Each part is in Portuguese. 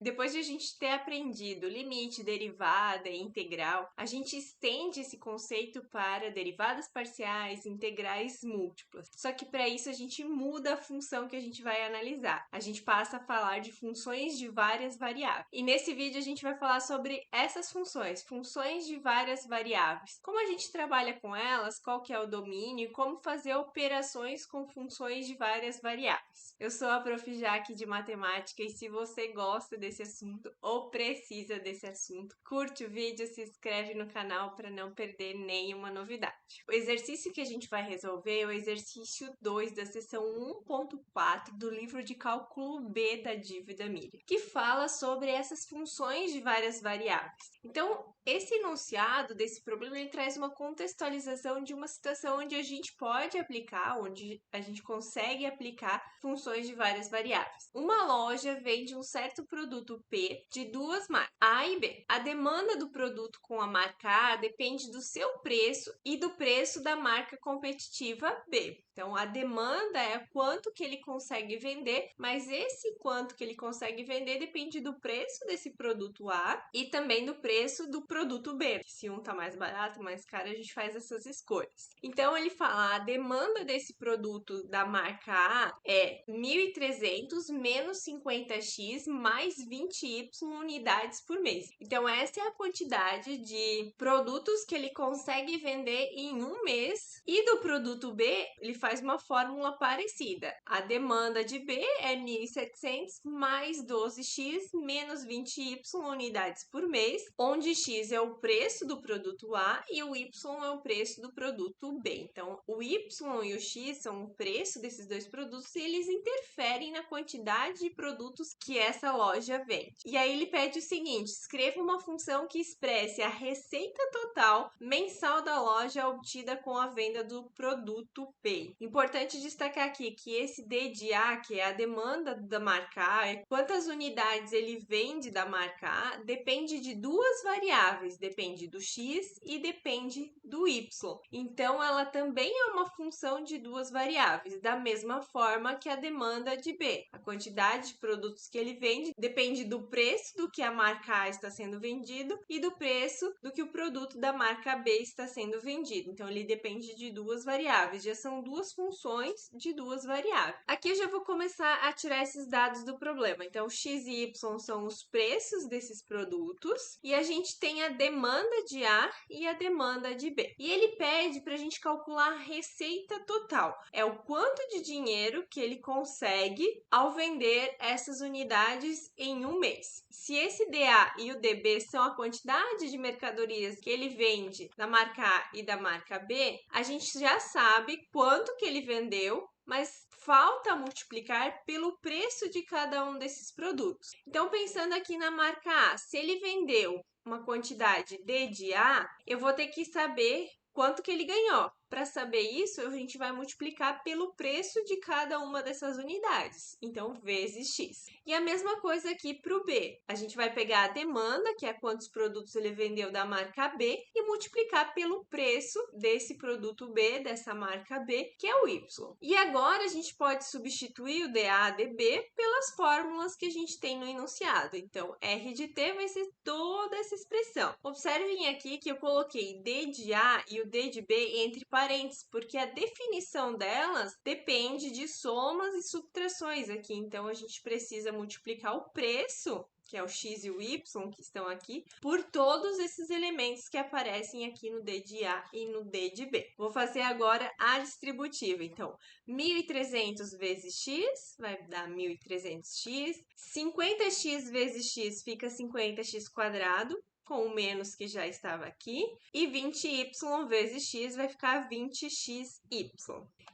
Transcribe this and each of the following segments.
Depois de a gente ter aprendido limite, derivada e integral, a gente estende esse conceito para derivadas parciais, integrais múltiplas. Só que para isso a gente muda a função que a gente vai analisar. A gente passa a falar de funções de várias variáveis. E nesse vídeo a gente vai falar sobre essas funções, funções de várias variáveis. Como a gente trabalha com elas, qual que é o domínio e como fazer operações com funções de várias variáveis. Eu sou a Prof. Jaque de Matemática e se você gosta desse assunto ou precisa desse assunto, curte o vídeo, se inscreve no canal para não perder nenhuma novidade. O exercício que a gente vai resolver é o exercício 2 da seção 1.4 do livro de cálculo B da dívida milha, que fala sobre essas funções de várias variáveis. Então, esse enunciado desse problema ele traz uma contextualização de uma situação onde a gente pode aplicar, onde a gente consegue aplicar funções de várias variáveis. Uma loja vende um certo produto P de duas marcas, A e B. A demanda do produto com a marca A depende do seu preço e do preço da marca competitiva B. Então, a demanda é quanto que ele consegue vender, mas esse quanto que ele consegue vender depende do preço desse produto A e também do preço do produto B. Se um tá mais barato, mais caro, a gente faz essas escolhas. Então, ele fala, a demanda desse produto da marca A é 1.300 menos 50x mais 20y unidades por mês. Então, essa é a quantidade de produtos que ele consegue vender em um mês. E do produto B, ele faz uma fórmula parecida. A demanda de B é 1.700 mais 12x menos 20y unidades por mês, onde x é o preço do produto A e o y é o preço do produto B. Então, o y e o x são o preço desses dois produtos e eles interferem na quantidade de produtos que essa loja vende. E aí ele pede o seguinte, escreva uma função que expresse a receita total mensal da loja obtida com a venda do produto P. Importante destacar aqui que esse D de A, que é a demanda da marca A, é quantas unidades ele vende da marca A, depende de duas variáveis, depende do X e depende do Y. Então, ela também é uma função de duas variáveis, da mesma forma que a demanda de B. A quantidade de produtos que ele vende depende do preço do que a marca A está sendo vendido e do preço do que o produto da marca B está sendo vendido. Então, ele depende de duas variáveis, já são duas funções de duas variáveis. Aqui eu já vou começar a tirar esses dados do problema. Então, x e y são os preços desses produtos e a gente tem a demanda de A e a demanda de B. E ele pede para a gente calcular a receita total. É o quanto de dinheiro que ele consegue ao vender essas unidades em um mês. Se esse DA e o DB são a quantidade de mercadorias que ele vende da marca A e da marca B, a gente já sabe quanto que ele vendeu, mas falta multiplicar pelo preço de cada um desses produtos. Então, pensando aqui na marca A, se ele vendeu uma quantidade D de A, eu vou ter que saber quanto que ele ganhou. Para saber isso, a gente vai multiplicar pelo preço de cada uma dessas unidades. Então, vezes X. E a mesma coisa aqui para o B. A gente vai pegar a demanda, que é quantos produtos ele vendeu da marca B, e multiplicar pelo preço desse produto B, dessa marca B, que é o Y. E agora, a gente pode substituir o DA, DB pelas fórmulas que a gente tem no enunciado. Então, R de T vai ser toda essa expressão. Observem aqui que eu coloquei D de A e o D de B entre parênteses, porque a definição delas depende de somas e subtrações aqui. Então, a gente precisa multiplicar o preço, que é o x e o y, que estão aqui, por todos esses elementos que aparecem aqui no D de A e no D de B. Vou fazer agora a distributiva. Então, 1.300 vezes x vai dar 1.300x. 50x vezes x fica 50x quadrado, com o menos que já estava aqui, e 20y vezes x vai ficar 20xy.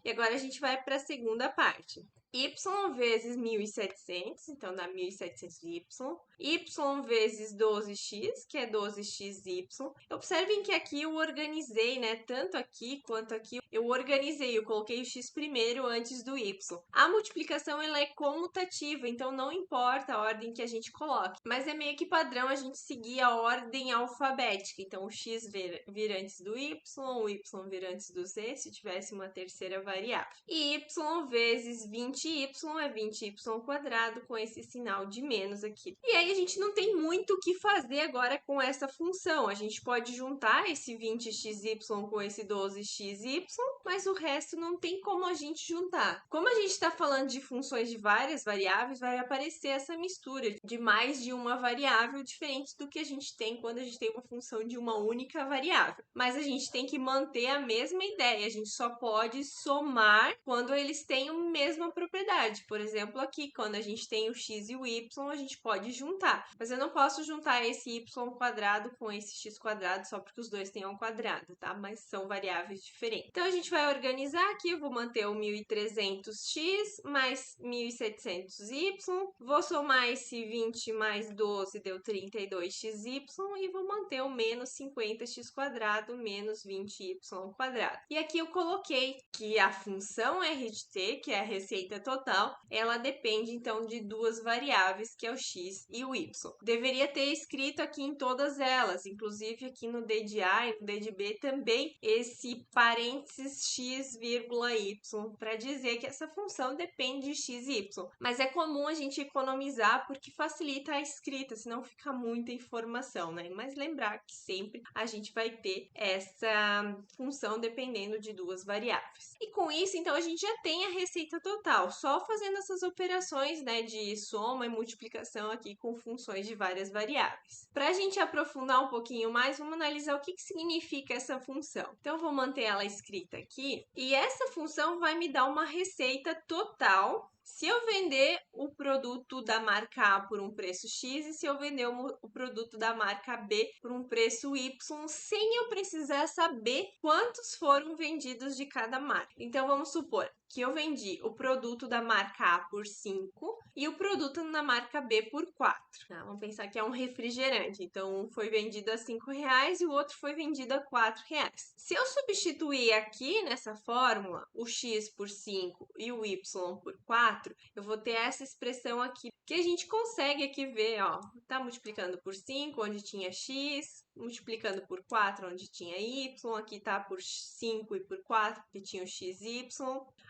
E agora a gente vai para a segunda parte. Y vezes 1.700, então dá 1.700y. Y vezes 12x, que é 12xy. Observem que aqui eu organizei, né? Tanto aqui quanto aqui, eu organizei, eu coloquei o x primeiro antes do y. A multiplicação, ela é comutativa, então não importa a ordem que a gente coloque. Mas é meio que padrão a gente seguir a ordem alfabética. Então, o x vir antes do y, o y vir antes do z, se tivesse uma terceira variável. E y vezes 20y 20y é 20y² com esse sinal de menos aqui. E aí a gente não tem muito o que fazer agora com essa função. A gente pode juntar esse 20xy com esse 12xy, mas o resto não tem como a gente juntar. Como a gente está falando de funções de várias variáveis, vai aparecer essa mistura de mais de uma variável, diferente do que a gente tem quando a gente tem uma função de uma única variável. Mas a gente tem que manter a mesma ideia, a gente só pode somar quando eles têm a mesma propriedade. Por exemplo, aqui, quando a gente tem o x e o y, a gente pode juntar. Mas eu não posso juntar esse y² com esse x² só porque os dois têm um quadrado, tá? Mas são variáveis diferentes. Então, a gente vai organizar aqui, eu vou manter o 1300x mais 1700y, vou somar esse 20 mais 12, deu 32xy, e vou manter o menos 50x² menos 20y². E aqui eu coloquei que a função R de t, que é a receita total, ela depende então de duas variáveis, que é o x e o y. Deveria ter escrito aqui em todas elas, inclusive aqui no D de A e no D de B também, esse parênteses x, y, para dizer que essa função depende de x e y. Mas é comum a gente economizar porque facilita a escrita, senão fica muita informação, né? Mas lembrar que sempre a gente vai ter essa função dependendo de duas variáveis. E com isso, então, a gente já tem a receita total, só fazendo essas operações, né, de soma e multiplicação aqui com funções de várias variáveis. Para a gente aprofundar um pouquinho mais, vamos analisar o que significa essa função. Então, eu vou manter ela escrita aqui, e essa função vai me dar uma receita total se eu vender o produto da marca A por um preço X e se eu vender o produto da marca B por um preço Y, sem eu precisar saber quantos foram vendidos de cada marca. Então, vamos supor que eu vendi o produto da marca A por 5 e o produto da marca B por 4. Tá? Vamos pensar que é um refrigerante. Então, um foi vendido a R$5 e o outro foi vendido a R$4. Se eu substituir aqui nessa fórmula o X por 5 e o Y por 4, eu vou ter essa expressão aqui que a gente consegue aqui ver, ó, tá multiplicando por 5, onde tinha X, multiplicando por 4, onde tinha Y, aqui tá por 5 e por 4, que tinha o XY,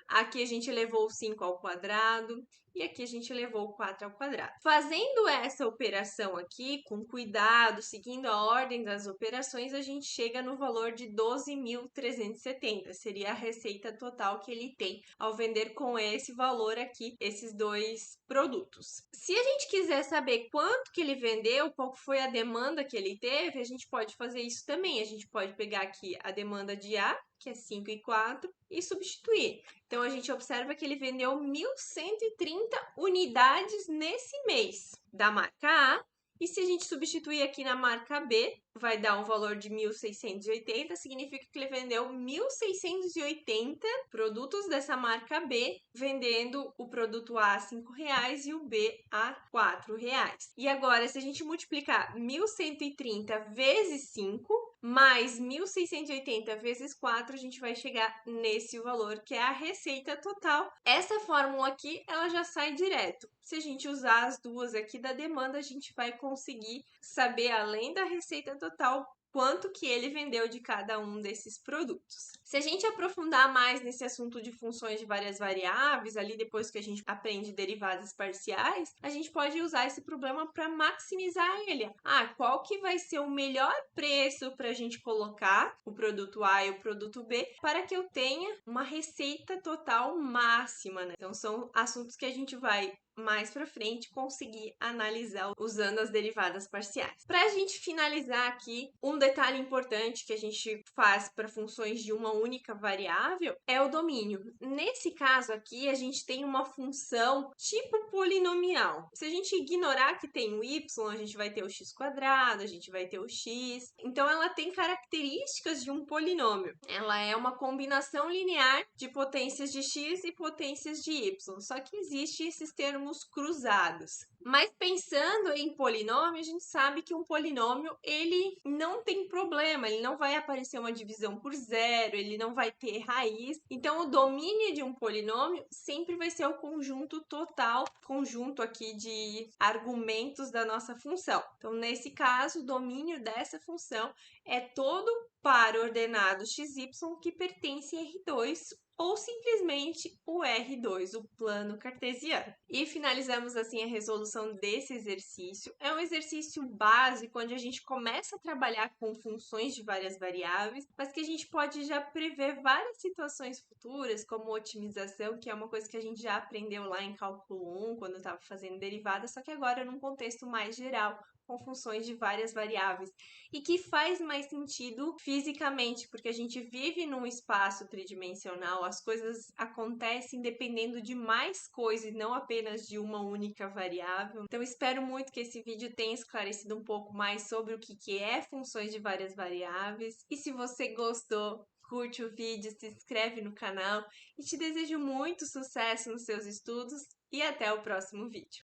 aqui a gente elevou o 5 ao quadrado, e aqui a gente elevou o 4 ao quadrado. Fazendo essa operação aqui, com cuidado, seguindo a ordem das operações, a gente chega no valor de 12.370. Seria a receita total que ele tem ao vender com esse valor aqui, esses dois produtos. Se a gente quiser saber quanto que ele vendeu, qual foi a demanda que ele teve, a gente pode fazer isso também. A gente pode pegar aqui a demanda de A, que é 5 e 4, e substituir. Então, a gente observa que ele vendeu 1.130 unidades nesse mês da marca A. E se a gente substituir aqui na marca B, vai dar um valor de 1.680, significa que ele vendeu 1.680 produtos dessa marca B, vendendo o produto A a R$5 e o B a R$4. E agora, se a gente multiplicar 1.130 vezes 5, mais 1.680 vezes 4, a gente vai chegar nesse valor, que é a receita total. Essa fórmula aqui, ela já sai direto. Se a gente usar as duas aqui da demanda, a gente vai conseguir saber, além da receita total, quanto que ele vendeu de cada um desses produtos. Se a gente aprofundar mais nesse assunto de funções de várias variáveis, ali depois que a gente aprende derivadas parciais, a gente pode usar esse problema para maximizar ele. Qual que vai ser o melhor preço para a gente colocar o produto A e o produto B para que eu tenha uma receita total máxima, né? Então, são assuntos que a gente vai mais para frente conseguir analisar usando as derivadas parciais. Para a gente finalizar aqui, um detalhe importante que a gente faz para funções de uma única variável é o domínio. Nesse caso aqui, a gente tem uma função tipo polinomial. Se a gente ignorar que tem o y, a gente vai ter o x², a gente vai ter o x. Então, ela tem características de um polinômio. Ela é uma combinação linear de potências de x e potências de y. Só que existe esses termos cruzados. Mas pensando em polinômio, a gente sabe que um polinômio, ele não tem problema, ele não vai aparecer uma divisão por zero, ele não vai ter raiz. Então, o domínio de um polinômio sempre vai ser o conjunto total, conjunto aqui de argumentos da nossa função. Então, nesse caso, o domínio dessa função é todo par ordenado xy que pertence a R2 ou simplesmente o R2, o plano cartesiano. E finalizamos assim a resolução desse exercício. É um exercício básico onde a gente começa a trabalhar com funções de várias variáveis, mas que a gente pode já prever várias situações futuras, como otimização, que é uma coisa que a gente já aprendeu lá em cálculo 1, quando estava fazendo derivada, só que agora num contexto mais geral, com funções de várias variáveis e que faz mais sentido fisicamente, porque a gente vive num espaço tridimensional, as coisas acontecem dependendo de mais coisas, não apenas de uma única variável. Então, espero muito que esse vídeo tenha esclarecido um pouco mais sobre o que é funções de várias variáveis. E se você gostou, curte o vídeo, se inscreve no canal e te desejo muito sucesso nos seus estudos e até o próximo vídeo.